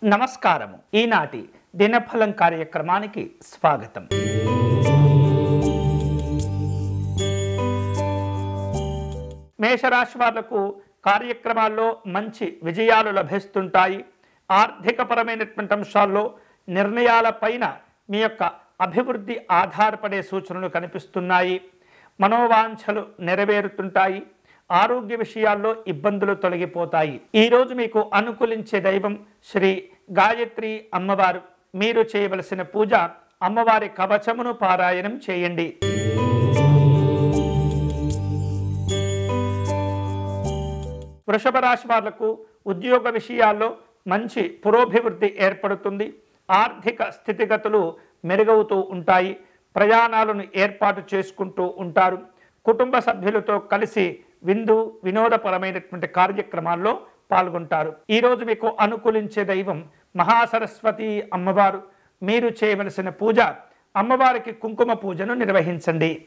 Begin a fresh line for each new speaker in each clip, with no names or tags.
నమస్కారము. ఈనాటి దినఫలం కార్యక్రమానికి స్వాగతం. మేషరాశి వాళ్లకు కార్యక్రమాల్లో మంచి విజయాలు లభిస్తుంటాయి. ఆర్థికపరమైనటువంటి అంశాల్లో నిర్ణయాలపైన మీ యొక్క అభివృద్ధి ఆధారపడే సూచనలు కనిపిస్తున్నాయి. మనోవాంఛలు నెరవేరుతుంటాయి. ఆరోగ్య విషయాల్లో ఇబ్బందులు తొలగిపోతాయి. ఈరోజు మీకు అనుకూలించే దైవం శ్రీ గాయత్రి అమ్మవారు. మీరు చేయవలసిన పూజ అమ్మవారి కవచమును పారాయణం చేయండి. వృషభ రాశి వాళ్లకు ఉద్యోగ విషయాల్లో మంచి పురోభివృద్ధి ఏర్పడుతుంది. ఆర్థిక స్థితిగతులు మెరుగవుతూ ఉంటాయి. ప్రయాణాలను ఏర్పాటు చేసుకుంటూ ఉంటారు. కుటుంబ సభ్యులతో కలిసి విందు వినోదపరమైనటువంటి కార్యక్రమాల్లో పాల్గొంటారు. ఈరోజు మీకు అనుకూలించే దైవం మహాసరస్వతి అమ్మవారు. మీరు చేయవలసిన పూజ అమ్మవారికి కుంకుమ పూజను నిర్వహించండి.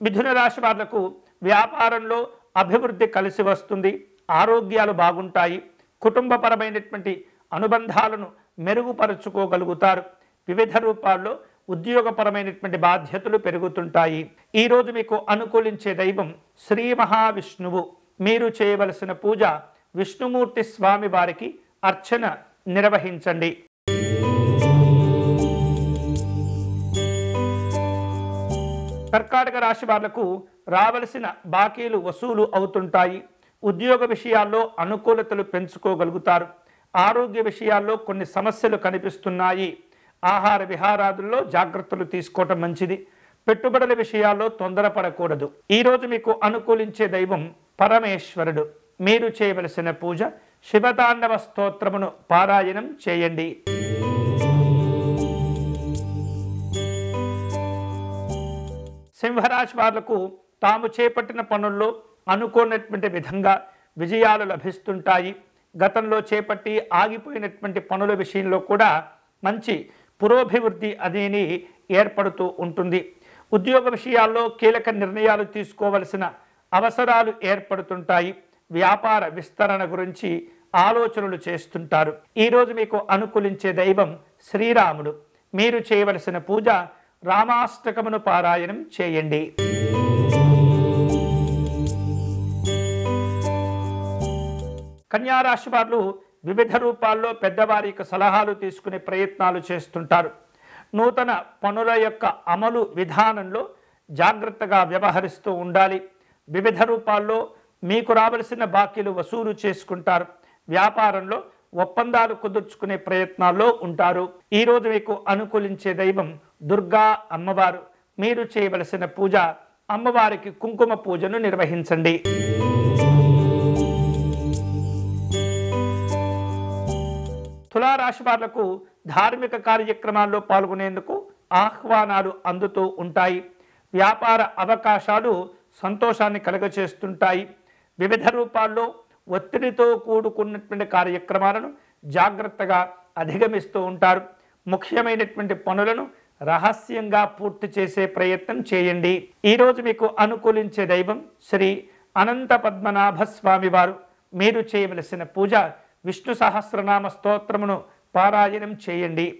మిథున రాశి వాళ్లకు వ్యాపారంలో అభివృద్ధి కలిసి వస్తుంది. ఆరోగ్యాలు బాగుంటాయి. కుటుంబపరమైనటువంటి అనుబంధాలను మెరుగుపరుచుకోగలుగుతారు. వివిధ రూపాల్లో ఉద్యోగపరమైనటువంటి బాధ్యతలు పెరుగుతుంటాయి. ఈరోజు మీకు అనుకూలించే దైవం శ్రీ మహావిష్ణువు. మీరు చేయవలసిన పూజ విష్ణుమూర్తి స్వామి వారికి అర్చన నిర్వహించండి. కర్కాటక రాశి వాళ్లకు రావలసిన బాకీలు వసూలు అవుతుంటాయి. ఉద్యోగ విషయాల్లో అనుకూలతలు పెంచుకోగలుగుతారు. ఆరోగ్య విషయాల్లో కొన్ని సమస్యలు కనిపిస్తున్నాయి. ఆహార విహారాదుల్లో జాగ్రత్తలు తీసుకోవటం మంచిది. పెట్టుబడుల విషయాల్లో తొందరపడకూడదు. ఈరోజు మీకు అనుకూలించే దైవం పరమేశ్వరుడు. మీరు చేయవలసిన పూజ శివతాండవ స్తోత్రమును పారాయణం చేయండి. సింహరాశి వాళ్లకు తాము చేపట్టిన పనుల్లో అనుకోనటువంటి విధంగా విజయాలు లభిస్తుంటాయి. గతంలో చేపట్టి ఆగిపోయినటువంటి పనుల విషయంలో కూడా మంచి పురోభివృద్ధి అనేది ఏర్పడుతూ ఉంటుంది. ఉద్యోగ విషయాల్లో కీలక నిర్ణయాలు తీసుకోవలసిన అవసరాలు ఏర్పడుతుంటాయి. వ్యాపార విస్తరణ గురించి ఆలోచనలు చేస్తుంటారు. ఈరోజు మీకు అనుకూలించే దైవం శ్రీరాముడు. మీరు చేయవలసిన పూజ రామాష్టకమును పారాయణం చేయండి. కన్యారాశి వారు వివిధ రూపాల్లో పెద్దవారి యొక్క సలహాలు తీసుకునే ప్రయత్నాలు చేస్తుంటారు. నూతన పనుల యొక్క అమలు విధానంలో జాగ్రత్తగా వ్యవహరిస్తూ ఉండాలి. వివిధ రూపాల్లో మీకు రావలసిన బాకీలు వసూలు చేసుకుంటారు. వ్యాపారంలో ఒప్పందాలు కుదుర్చుకునే ప్రయత్నాల్లో ఉంటారు. ఈరోజు మీకు అనుకూలించే దైవం దుర్గా అమ్మవారు. మీరు చేయవలసిన పూజ అమ్మవారికి కుంకుమ పూజను నిర్వహించండి. తులారాశి వాళ్లకు ధార్మిక కార్యక్రమాల్లో పాల్గొనేందుకు ఆహ్వానాలు అందుతూ ఉంటాయి. వ్యాపార అవకాశాలు సంతోషాన్ని కలుగచేస్తుంటాయి. వివిధ రూపాల్లో ఒత్తిడితో కూడుకున్నటువంటి కార్యక్రమాలను జాగ్రత్తగా అధిగమిస్తూ ఉంటారు. ముఖ్యమైనటువంటి పనులను రహస్యంగా పూర్తి చేసే ప్రయత్నం చేయండి. ఈరోజు మీకు అనుకూలించే దైవం శ్రీ అనంత పద్మనాభ స్వామి వారు. మీరు చేయవలసిన పూజ విష్ణు సహస్రనామ స్తోత్రమును పారాయణం చేయండి.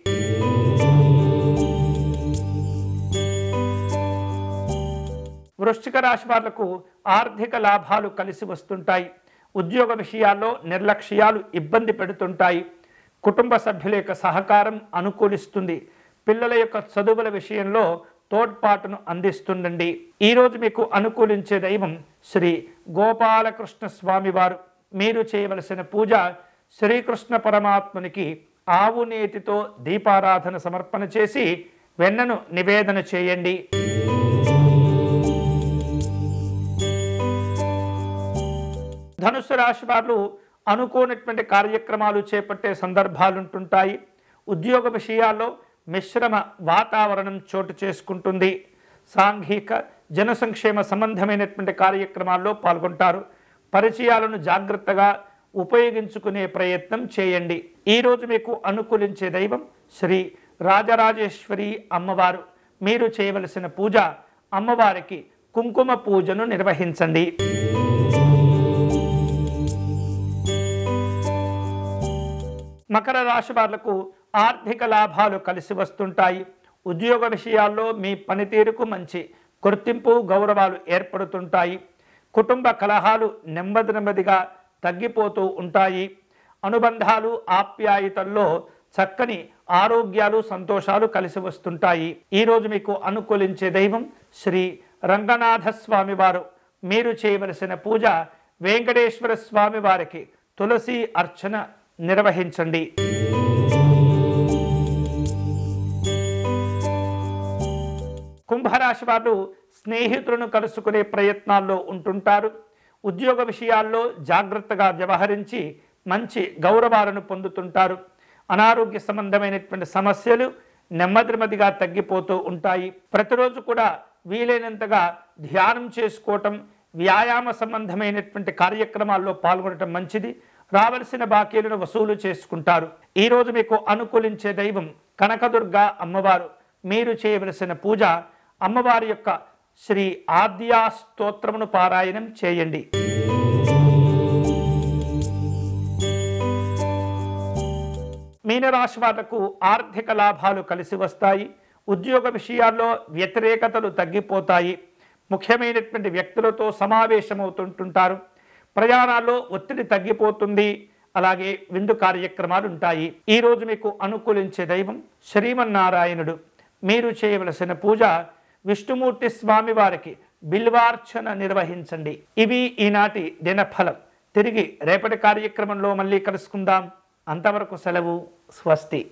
వృశ్చిక రాశి వాళ్లకు ఆర్థిక లాభాలు కలిసి వస్తుంటాయి. ఉద్యోగ విషయాల్లో నిర్లక్ష్యాలు ఇబ్బంది పెడుతుంటాయి. కుటుంబ సభ్యుల యొక్క సహకారం అనుకూలిస్తుంది. పిల్లల యొక్క చదువుల విషయంలో తోడ్పాటును అందిస్తుండండి. ఈరోజు మీకు అనుకూలించే దైవం శ్రీ గోపాలకృష్ణ స్వామి వారు. మీరు చేయవలసిన పూజ శ్రీకృష్ణ పరమాత్మునికి ఆవు నేతితో దీపారాధన సమర్పణ చేసి వెన్నను నివేదన చేయండి. ధనుస్సు రాశి వారు అనుకోనటువంటి కార్యక్రమాలు చేపట్టే సందర్భాలుంటుంటాయి. ఉద్యోగ విషయాల్లో మిశ్రమ వాతావరణం చోటు చేసుకుంటుంది. సాంఘిక జన సంక్షేమ సంబంధమైనటువంటి కార్యక్రమాల్లో పాల్గొంటారు. పరిచయాలను జాగ్రత్తగా ఉపయోగించుకునే ప్రయత్నం చేయండి. ఈరోజు మీకు అనుకూలించే దైవం శ్రీ రాజరాజేశ్వరి అమ్మవారు. మీరు చేయవలసిన పూజ అమ్మవారికి కుంకుమ పూజను నిర్వహించండి. మకర రాశి వాళ్లకు ఆర్థిక లాభాలు కలిసి వస్తుంటాయి. ఉద్యోగ విషయాల్లో మీ పనితీరుకు మంచి గుర్తింపు గౌరవాలు ఏర్పడుతుంటాయి. కుటుంబ కలహాలు నెమ్మదిగా తగ్గిపోతూ ఉంటాయి. అనుబంధాలు ఆప్యాయతల్లో చక్కని ఆరోగ్యాలు సంతోషాలు కలిసి వస్తుంటాయి. ఈరోజు మీకు అనుకూలించే దైవం శ్రీ రంగనాథ స్వామి వారు. మీరు చేయవలసిన పూజ వెంకటేశ్వర స్వామి వారికి తులసి అర్చన నిర్వహించండి. కుంభరాశి వారు స్నేహితులను కలుసుకునే ప్రయత్నాల్లో ఉంటుంటారు. ఉద్యోగ విషయాల్లో జాగ్రత్తగా వ్యవహరించి మంచి గౌరవాలను పొందుతుంటారు. అనారోగ్య సంబంధమైనటువంటి సమస్యలు నెమ్మదిగా తగ్గిపోతూ ఉంటాయి. ప్రతిరోజు కూడా వీలైనంతగా ధ్యానం చేసుకోవటం, వ్యాయామ సంబంధమైనటువంటి కార్యక్రమాల్లో పాల్గొనటం మంచిది. రావలసిన బాకీలను వసూలు చేసుకుంటారు. ఈరోజు మీకు అనుకూలించే దైవం కనకదుర్గ అమ్మవారు. మీరు చేయవలసిన పూజ అమ్మవారి యొక్క శ్రీ ఆద్యా స్తోత్రమును పారాయణం చేయండి. మీనరాశి వాళ్లకు ఆర్థిక లాభాలు కలిసి వస్తాయి. ఉద్యోగ విషయాల్లో వ్యతిరేకతలు తగ్గిపోతాయి. ముఖ్యమైనటువంటి వ్యక్తులతో సమావేశమవుతుంటారు. ప్రయాణాల్లో ఒత్తిడి తగ్గిపోతుంది. అలాగే విందు కార్యక్రమాలు ఉంటాయి. ఈరోజు మీకు అనుకూలించే దైవం శ్రీమన్నారాయణుడు. మీరు చేయవలసిన పూజ విష్ణుమూర్తి స్వామి వారికి బిల్వార్చన నిర్వహించండి. ఇవి ఈనాటి దినఫలం. తిరిగి రేపటి కార్యక్రమంలో మళ్ళీ కలుసుకుందాం. అంతవరకు సెలవు. స్వస్తి.